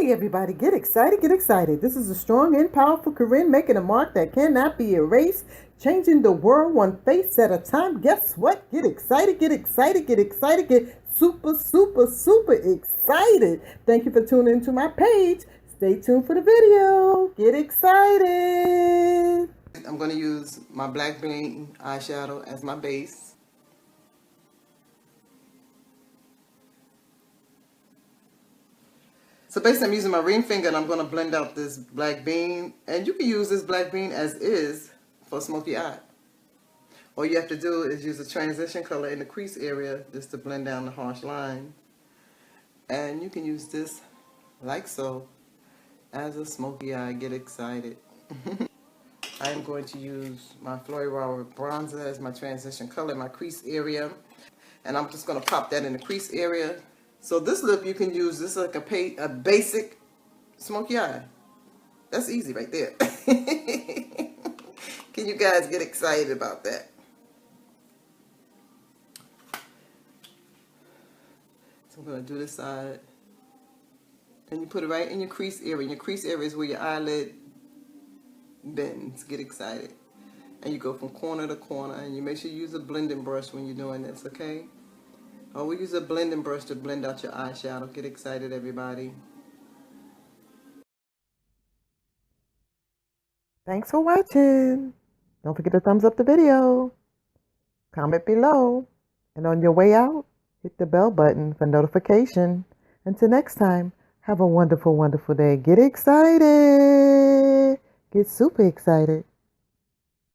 Hey everybody, get excited, get excited. This is a strong and powerful Corinne making a mark that cannot be erased, changing the world one face at a time. Guess what? Get excited, get excited, get excited, get super, super, super excited. Thank you for tuning into my page. Stay tuned for the video. Get excited. I'm going to use my black bean eyeshadow as my base. So basically I'm using my ring finger and I'm going to blend out this black bean. And you can use this black bean as is for Smokey Eye. All you have to do is use a transition color in the crease area just to blend down the harsh line. And you can use this like so as a Smokey Eye. Get excited. I am going to use my Floral bronzer as my transition color in my crease area. And I'm just going to pop that in the crease area. So this look you can use, this is like a basic Smokey Eye. That's easy right there. Can you guys get excited about that? So I'm going to do this side. And you put it right in your crease area. Your crease area is where your eyelid bends. Get excited. And you go from corner to corner. And you make sure you use a blending brush when you're doing this, okay? Always use a blending brush to blend out your eyeshadow. Get excited, everybody. Thanks for watching. Don't forget to thumbs up the video. Comment below. And on your way out, hit the bell button for notification. Until next time, have a wonderful, wonderful day. Get excited. Get super excited.